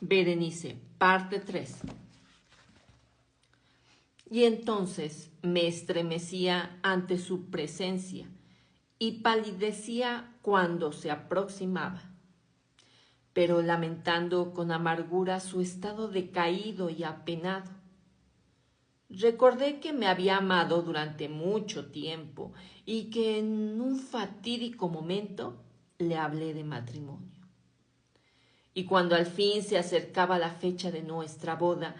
Berenice, parte 3. Y entonces me estremecía ante su presencia y palidecía cuando se aproximaba, pero lamentando con amargura su estado decaído y apenado. Recordé que me había amado durante mucho tiempo y que en un fatídico momento le hablé de matrimonio. Y cuando al fin se acercaba la fecha de nuestra boda,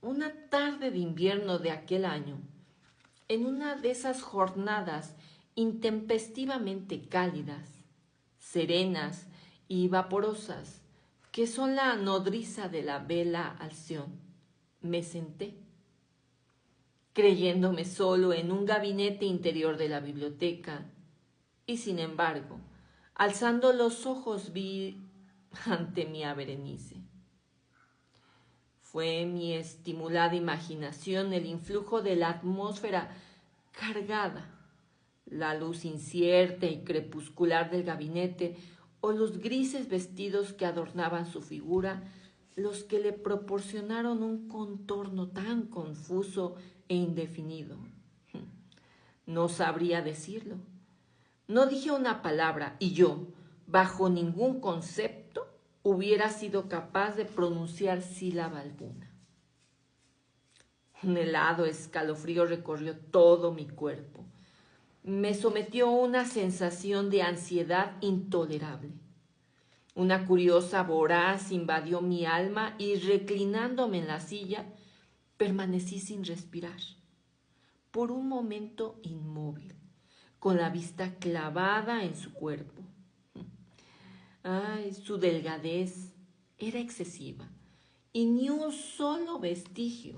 una tarde de invierno de aquel año, en una de esas jornadas intempestivamente cálidas, serenas y vaporosas, que son la nodriza de la bella Alción, me senté, creyéndome solo en un gabinete interior de la biblioteca, y sin embargo, alzando los ojos vi ante mí a Berenice. Fue mi estimulada imaginación el influjo de la atmósfera cargada, la luz incierta y crepuscular del gabinete o los grises vestidos que adornaban su figura, los que le proporcionaron un contorno tan confuso e indefinido. No sabría decirlo. No dije una palabra y yo, bajo ningún concepto, hubiera sido capaz de pronunciar sílaba alguna. Un helado escalofrío recorrió todo mi cuerpo. Me sometió a una sensación de ansiedad intolerable. Una curiosa voraz invadió mi alma y reclinándome en la silla, permanecí sin respirar. Por un momento inmóvil, con la vista clavada en su cuerpo. Ay, su delgadez era excesiva y ni un solo vestigio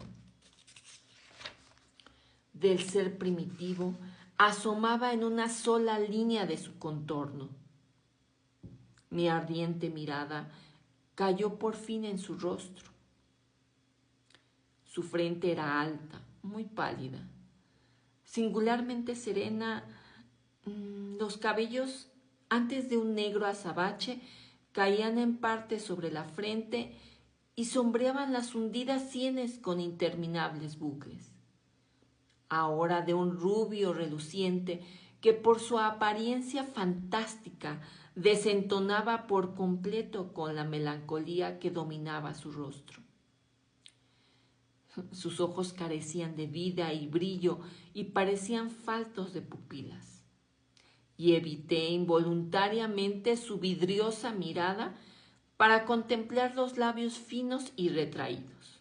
del ser primitivo asomaba en una sola línea de su contorno. Mi ardiente mirada cayó por fin en su rostro. Su frente era alta, muy pálida, singularmente serena. Los cabellos, antes de un negro azabache, caían en parte sobre la frente y sombreaban las hundidas sienes con interminables bucles. Ahora de un rubio reluciente que por su apariencia fantástica desentonaba por completo con la melancolía que dominaba su rostro. Sus ojos carecían de vida y brillo y parecían faltos de pupilas. Y evité involuntariamente su vidriosa mirada para contemplar los labios finos y retraídos.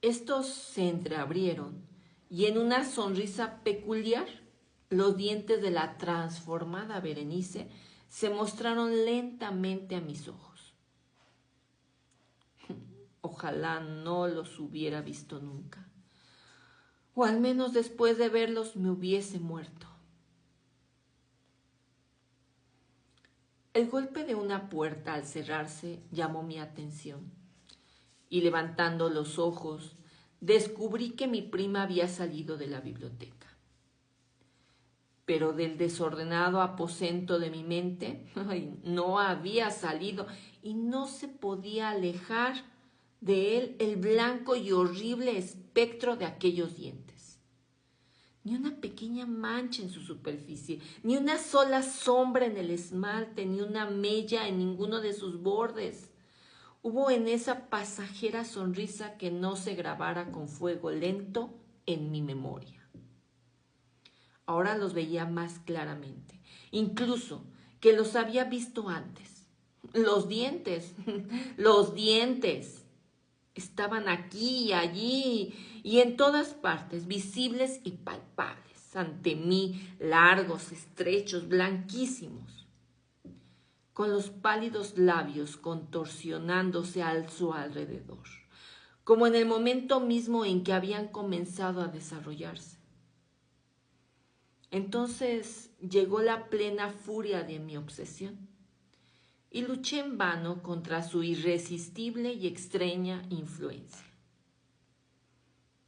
Estos se entreabrieron y en una sonrisa peculiar los dientes de la transformada Berenice se mostraron lentamente a mis ojos. Ojalá no los hubiera visto nunca, o al menos después de verlos me hubiese muerto. El golpe de una puerta al cerrarse llamó mi atención y levantando los ojos descubrí que mi prima había salido de la biblioteca. Pero del desordenado aposento de mi mente no había salido y no se podía alejar de él el blanco y horrible espectro de aquellos dientes. Ni una pequeña mancha en su superficie, ni una sola sombra en el esmalte, ni una mella en ninguno de sus bordes. Hubo en esa pasajera sonrisa que no se grabara con fuego lento en mi memoria. Ahora los veía más claramente, incluso que los había visto antes. Los dientes, los dientes. Estaban aquí y allí y en todas partes, visibles y palpables, ante mí, largos, estrechos, blanquísimos, con los pálidos labios contorsionándose a su alrededor, como en el momento mismo en que habían comenzado a desarrollarse. Entonces llegó la plena furia de mi obsesión y luché en vano contra su irresistible y extraña influencia.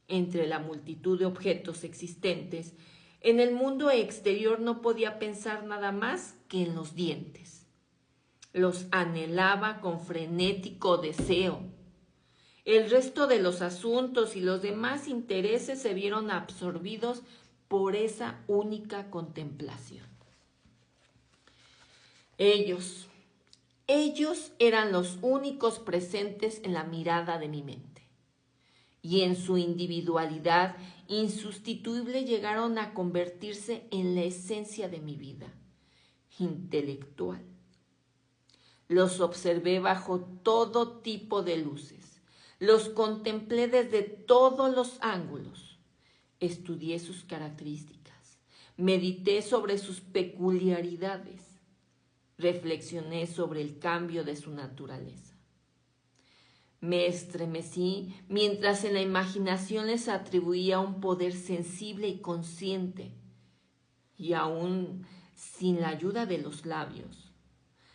Entre la multitud de objetos existentes, en el mundo exterior no podía pensar nada más que en los dientes. Los anhelaba con frenético deseo. El resto de los asuntos y los demás intereses se vieron absorbidos por esa única contemplación. Ellos eran los únicos presentes en la mirada de mi mente. Y en su individualidad insustituible llegaron a convertirse en la esencia de mi vida intelectual. Los observé bajo todo tipo de luces. Los contemplé desde todos los ángulos. Estudié sus características. Medité sobre sus peculiaridades. Reflexioné sobre el cambio de su naturaleza. Me estremecí mientras en la imaginación les atribuía un poder sensible y consciente, y aún sin la ayuda de los labios,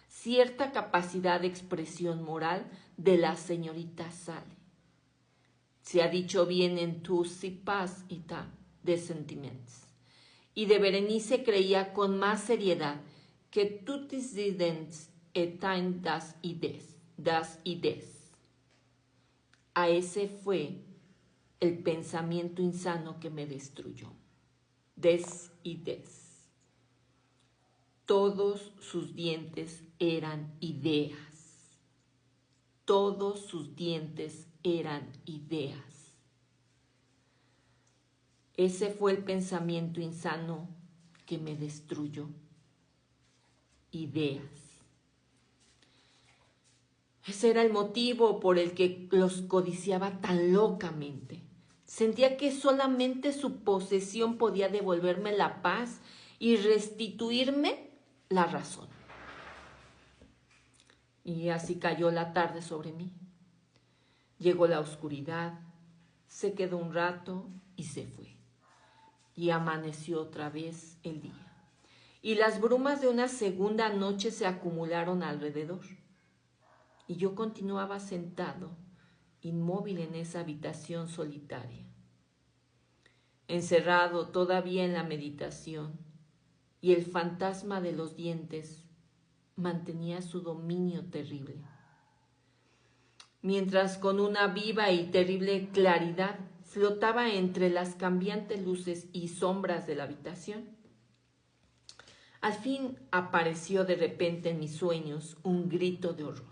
cierta capacidad de expresión moral de la señorita Sally. Se ha dicho bien en Tu si pas ita de sentiments, y de Berenice creía con más seriedad que tutis didens etain das ides. A ese fue el pensamiento insano que me destruyó. Des. Todos sus dientes eran ideas. Todos sus dientes eran ideas. Ese fue el pensamiento insano que me destruyó. Ideas. Ese era el motivo por el que los codiciaba tan locamente. Sentía que solamente su posesión podía devolverme la paz y restituirme la razón. Y así cayó la tarde sobre mí. Llegó la oscuridad, se quedó un rato y se fue. Y amaneció otra vez el día. Y las brumas de una segunda noche se acumularon alrededor. Y yo continuaba sentado, inmóvil en esa habitación solitaria, encerrado todavía en la meditación, y el fantasma de los dientes mantenía su dominio terrible. Mientras con una viva y terrible claridad flotaba entre las cambiantes luces y sombras de la habitación, al fin apareció de repente en mis sueños un grito de horror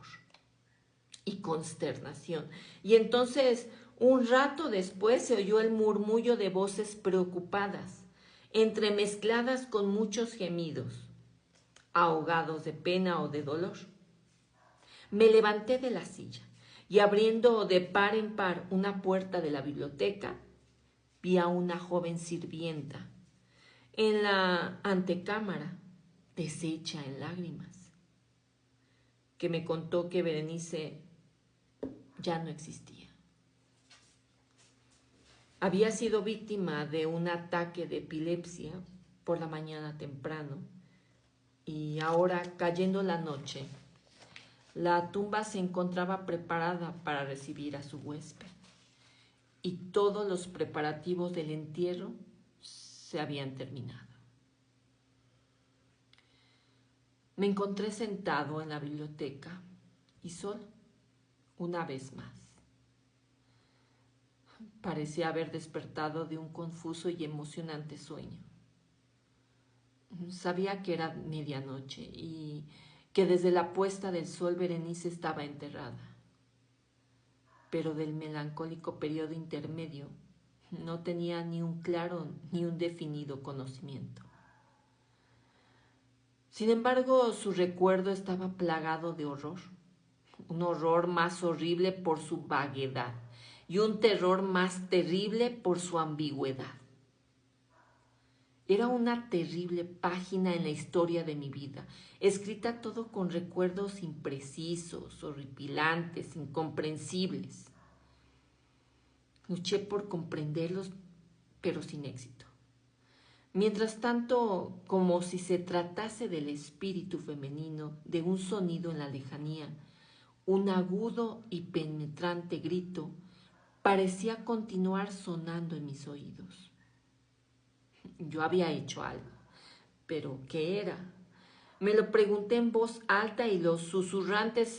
y consternación. Y entonces, un rato después, se oyó el murmullo de voces preocupadas, entremezcladas con muchos gemidos, ahogados de pena o de dolor. Me levanté de la silla y abriendo de par en par una puerta de la biblioteca, vi a una joven sirvienta en la antecámara, deshecha en lágrimas, que me contó que Berenice ya no existía. Había sido víctima de un ataque de epilepsia por la mañana temprano y ahora, cayendo la noche, la tumba se encontraba preparada para recibir a su huésped y todos los preparativos del entierro se habían terminado. Me encontré sentado en la biblioteca y solo, una vez más. Parecía haber despertado de un confuso y emocionante sueño. Sabía que era medianoche y que desde la puesta del sol Berenice estaba enterrada. Pero del melancólico periodo intermedio no tenía ni un claro ni un definido conocimiento. Sin embargo, su recuerdo estaba plagado de horror, un horror más horrible por su vaguedad y un terror más terrible por su ambigüedad. Era una terrible página en la historia de mi vida, escrita todo con recuerdos imprecisos, horripilantes, incomprensibles. Luché por comprenderlos, pero sin éxito. Mientras tanto, como si se tratase del espíritu femenino, de un sonido en la lejanía, un agudo y penetrante grito parecía continuar sonando en mis oídos. Yo había hecho algo, pero ¿qué era? Me lo pregunté en voz alta y los susurrantes